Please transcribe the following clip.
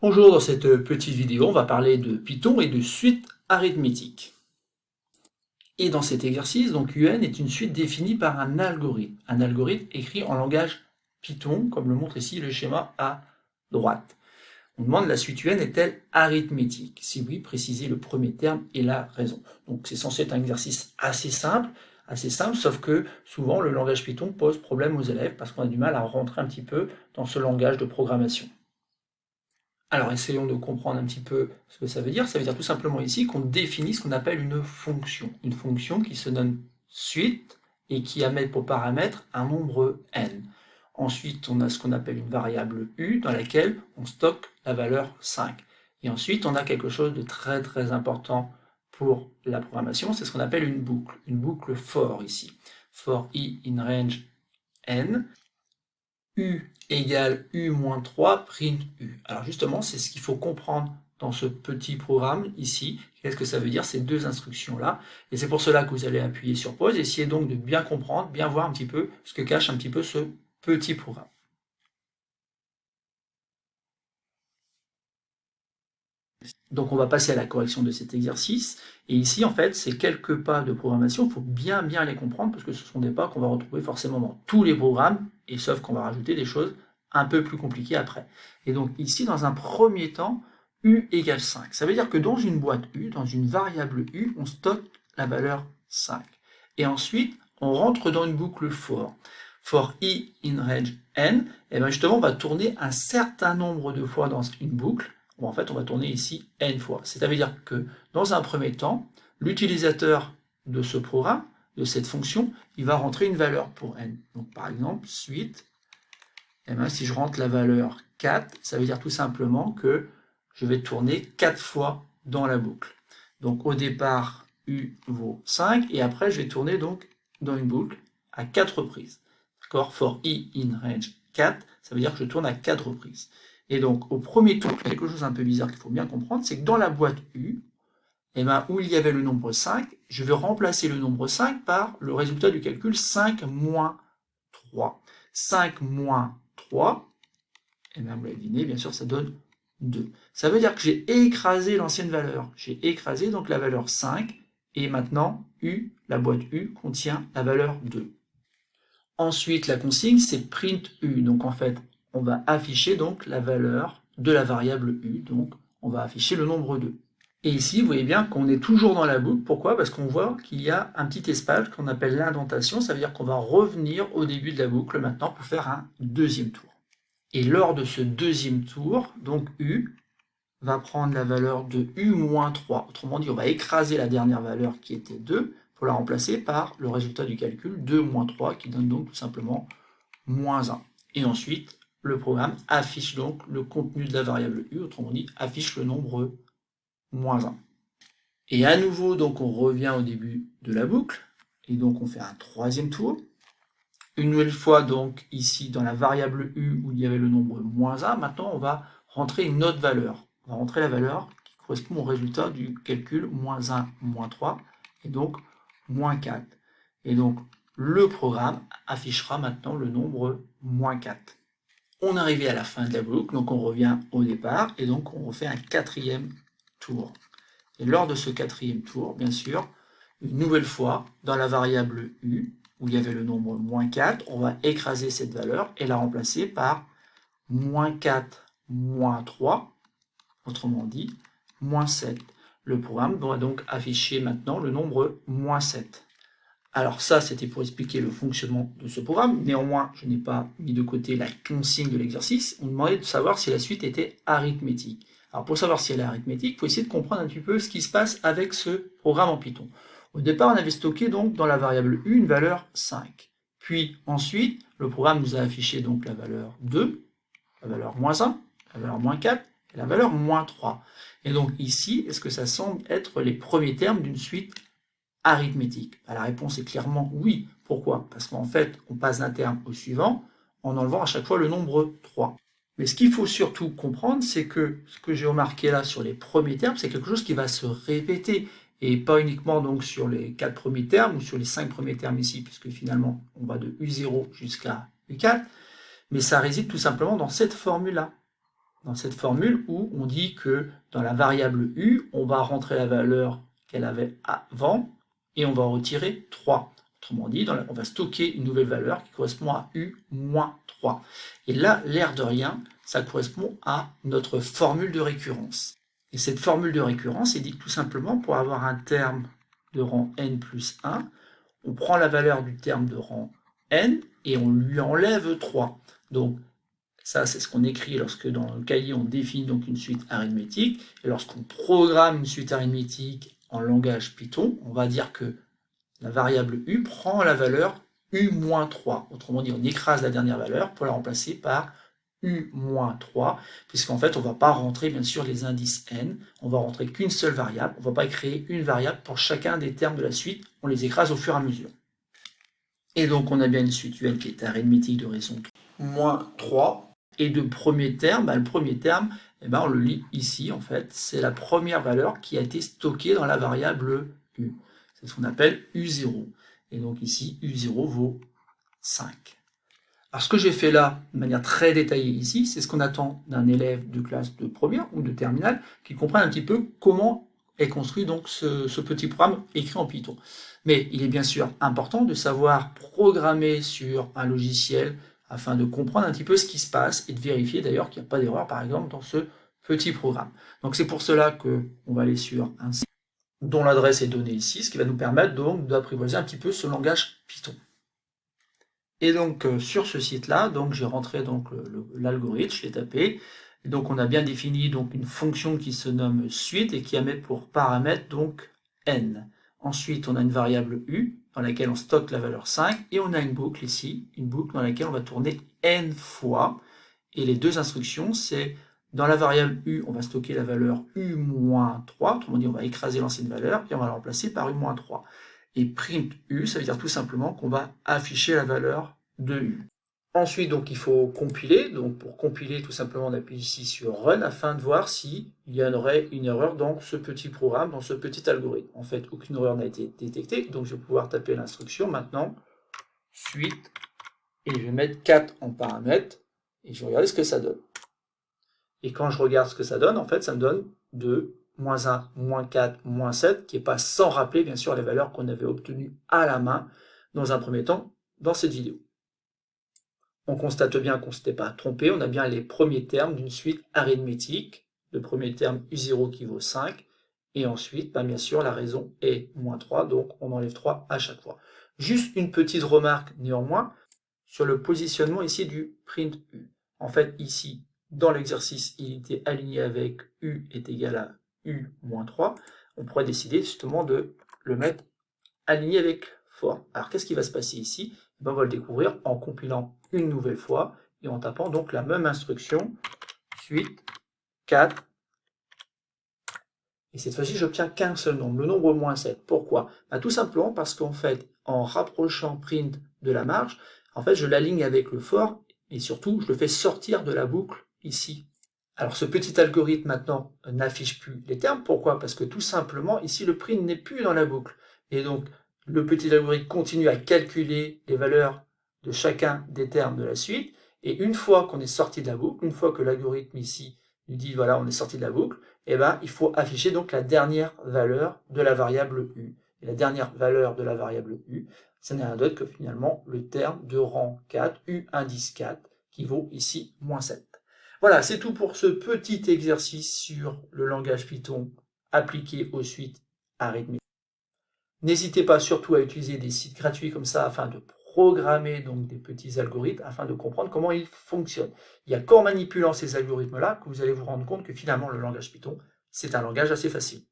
Bonjour, dans cette petite vidéo, on va parler de Python et de suites arithmétiques. Et dans cet exercice, donc UN est une suite définie par un algorithme écrit en langage Python, comme le montre ici le schéma à droite. On demande la suite UN est-elle arithmétique? Si oui, précisez le premier terme et la raison. Donc c'est censé être un exercice assez simple, sauf que souvent le langage Python pose problème aux élèves parce qu'on a du mal à rentrer un petit peu dans ce langage de programmation. Alors essayons de comprendre un petit peu ce que ça veut dire. Ça veut dire tout simplement ici qu'on définit ce qu'on appelle une fonction. Une fonction qui se nomme suite et qui a pour paramètre un nombre n. Ensuite, on a ce qu'on appelle une variable u dans laquelle on stocke la valeur 5. Et ensuite, on a quelque chose de très très important pour la programmation, c'est ce qu'on appelle une boucle for ici. For i in range n. U égale U-3 print U. Alors justement, c'est ce qu'il faut comprendre dans ce petit programme ici. Qu'est-ce que ça veut dire, ces deux instructions-là? Et c'est pour cela que vous allez appuyer sur pause. Essayez donc de bien comprendre, bien voir un petit peu ce que cache un petit peu ce petit programme. Donc on va passer à la correction de cet exercice. Et ici, en fait, ces quelques pas de programmation, il faut bien les comprendre parce que ce sont des pas qu'on va retrouver forcément dans tous les programmes, et sauf qu'on va rajouter des choses un peu plus compliquées après. Et donc ici, dans un premier temps, U égale 5. Ça veut dire que dans une boîte U, dans une variable U, on stocke la valeur 5. Et ensuite, on rentre dans une boucle for. For i in range n, et bien justement, on va tourner un certain nombre de fois dans une boucle. Bon, en fait, on va tourner ici n fois. C'est-à-dire que dans un premier temps, l'utilisateur de ce programme, de cette fonction, il va rentrer une valeur pour n. Donc par exemple, suite, et bien, si je rentre la valeur 4, ça veut dire tout simplement que je vais tourner 4 fois dans la boucle. Donc au départ, u vaut 5, et après je vais tourner donc dans une boucle à 4 reprises. D'accord? For i in range 4, ça veut dire que je tourne à 4 reprises. Et donc, au premier tour, quelque chose un peu bizarre qu'il faut bien comprendre, c'est que dans la boîte U, eh ben, où il y avait le nombre 5, je vais remplacer le nombre 5 par le résultat du calcul 5 moins 3. 5 moins 3, et bien, vous l'avez deviné, bien sûr, ça donne 2. Ça veut dire que j'ai écrasé l'ancienne valeur. J'ai écrasé donc la valeur 5, et maintenant, U, la boîte U, contient la valeur 2. Ensuite, la consigne, c'est print U. Donc, en fait, on va afficher donc la valeur de la variable U, donc on va afficher le nombre 2. Et ici, vous voyez bien qu'on est toujours dans la boucle. Pourquoi? Parce qu'on voit qu'il y a un petit espace qu'on appelle l'indentation, ça veut dire qu'on va revenir au début de la boucle maintenant pour faire un deuxième tour. Et lors de ce deuxième tour, donc U va prendre la valeur de U-3. Autrement dit, on va écraser la dernière valeur qui était 2 pour la remplacer par le résultat du calcul 2 moins 3 qui donne donc tout simplement moins 1. Et ensuite, le programme affiche donc le contenu de la variable U, autrement dit, affiche le nombre moins 1. Et à nouveau, donc, on revient au début de la boucle, et donc on fait un troisième tour. Une nouvelle fois, donc, ici, dans la variable U, où il y avait le nombre moins 1, maintenant, on va rentrer une autre valeur. On va rentrer la valeur qui correspond au résultat du calcul moins 1, moins 3, et donc moins 4. Et donc, le programme affichera maintenant le nombre moins 4. On est arrivé à la fin de la boucle, donc on revient au départ, et donc on refait un quatrième tour. Et lors de ce quatrième tour, bien sûr, une nouvelle fois, dans la variable U, où il y avait le nombre moins 4, on va écraser cette valeur et la remplacer par moins 4, moins 3, autrement dit, moins 7. Le programme doit donc afficher maintenant le nombre moins 7. Alors ça, c'était pour expliquer le fonctionnement de ce programme. Néanmoins, je n'ai pas mis de côté la consigne de l'exercice. On demandait de savoir si la suite était arithmétique. Alors pour savoir si elle est arithmétique, il faut essayer de comprendre un petit peu ce qui se passe avec ce programme en Python. Au départ, on avait stocké donc dans la variable U une valeur 5. Puis ensuite, le programme nous a affiché donc la valeur 2, la valeur moins 1, la valeur moins 4 et la valeur moins 3. Et donc ici, est-ce que ça semble être les premiers termes d'une suite arithmétique? La réponse est clairement oui. Pourquoi? Parce qu'en fait, on passe d'un terme au suivant en enlevant à chaque fois le nombre 3. Mais ce qu'il faut surtout comprendre, c'est que ce que j'ai remarqué là sur les premiers termes, c'est quelque chose qui va se répéter, et pas uniquement donc sur les 4 premiers termes ou sur les 5 premiers termes ici, puisque finalement on va de U0 jusqu'à U4, mais ça réside tout simplement dans cette formule-là. dans cette formule où on dit que dans la variable u, on va rentrer la valeur qu'elle avait avant et on va en retirer 3. Autrement dit, on va stocker une nouvelle valeur qui correspond à u moins 3. Et là, l'air de rien, ça correspond à notre formule de récurrence. Et cette formule de récurrence est dit tout simplement pour avoir un terme de rang n plus 1, on prend la valeur du terme de rang n et on lui enlève 3. Donc, ça, c'est ce qu'on écrit lorsque dans le cahier, on définit donc une suite arithmétique. Et lorsqu'on programme une suite arithmétique en langage Python, on va dire que la variable u prend la valeur u-3. Autrement dit, on écrase la dernière valeur pour la remplacer par u-3, puisqu'en fait, on ne va pas rentrer, bien sûr, les indices n. On va rentrer qu'une seule variable. On ne va pas créer une variable pour chacun des termes de la suite. On les écrase au fur et à mesure. Et donc, on a bien une suite un qui est arithmétique de raison moins 3. Et de premier terme, le premier terme, on le lit ici, en fait. C'est la première valeur qui a été stockée dans la variable u. C'est ce qu'on appelle u0. Et donc ici, u0 vaut 5. Alors ce que j'ai fait là, de manière très détaillée ici, c'est ce qu'on attend d'un élève de classe de première ou de terminale qui comprenne un petit peu comment est construit donc ce petit programme écrit en Python. Mais il est bien sûr important de savoir programmer sur un logiciel afin de comprendre un petit peu ce qui se passe et de vérifier d'ailleurs qu'il n'y a pas d'erreur par exemple dans ce petit programme. Donc c'est pour cela qu'on va aller sur un site dont l'adresse est donnée ici, ce qui va nous permettre donc d'apprivoiser un petit peu ce langage Python. Et donc sur ce site-là, donc j'ai rentré donc l'algorithme, je l'ai tapé, et donc on a bien défini donc une fonction qui se nomme suite et qui a mis pour paramètre donc n. Ensuite, on a une variable u dans laquelle on stocke la valeur 5 et on a une boucle ici, une boucle dans laquelle on va tourner n fois. Et les deux instructions, c'est dans la variable u, on va stocker la valeur u-3, autrement dit, on va écraser l'ancienne valeur et on va la remplacer par u-3. Et print u, ça veut dire tout simplement qu'on va afficher la valeur de u. Ensuite, donc, il faut compiler. Donc, pour compiler, tout simplement, on appuie ici sur Run afin de voir s'il y aurait une erreur dans ce petit programme, dans ce petit algorithme. En fait, aucune erreur n'a été détectée. Donc, je vais pouvoir taper l'instruction maintenant, suite, et je vais mettre 4 en paramètre, et je vais regarder ce que ça donne. Et quand je regarde ce que ça donne, en fait, ça me donne 2, moins 1, moins 4, moins 7, qui n'est pas sans rappeler, bien sûr, les valeurs qu'on avait obtenues à la main, dans un premier temps, dans cette vidéo. On constate bien qu'on ne s'était pas trompé, on a bien les premiers termes d'une suite arithmétique, le premier terme u0 qui vaut 5, et ensuite, bien sûr, la raison est moins 3, donc on enlève 3 à chaque fois. Juste une petite remarque néanmoins, sur le positionnement ici du print u. En fait, ici, dans l'exercice, il était aligné avec u est égal à u moins 3. On pourrait décider justement de le mettre aligné avec for. Alors, qu'est-ce qui va se passer ici? On va le découvrir en compilant une nouvelle fois et en tapant donc la même instruction, suite 4. Et cette fois-ci, j'obtiens qu'un seul nombre, le nombre moins 7. Pourquoi? Tout simplement parce qu'en fait, en rapprochant print de la marge, en fait, je l'aligne avec le for et surtout, je le fais sortir de la boucle ici. Alors, ce petit algorithme maintenant n'affiche plus les termes. Pourquoi? Parce que tout simplement, ici, le print n'est plus dans la boucle. Et donc, le petit algorithme continue à calculer les valeurs de chacun des termes de la suite. Et une fois qu'on est sorti de la boucle, une fois que l'algorithme ici nous dit, voilà, on est sorti de la boucle, il faut afficher donc la dernière valeur de la variable u. Et la dernière valeur de la variable u, ce n'est rien d'autre que finalement le terme de rang 4, u indice 4, qui vaut ici moins 7. Voilà, c'est tout pour ce petit exercice sur le langage Python appliqué aux suites arithmétiques. N'hésitez pas surtout à utiliser des sites gratuits comme ça afin de programmer donc des petits algorithmes afin de comprendre comment ils fonctionnent. Il n'y a qu'en manipulant ces algorithmes-là que vous allez vous rendre compte que finalement le langage Python, c'est un langage assez facile.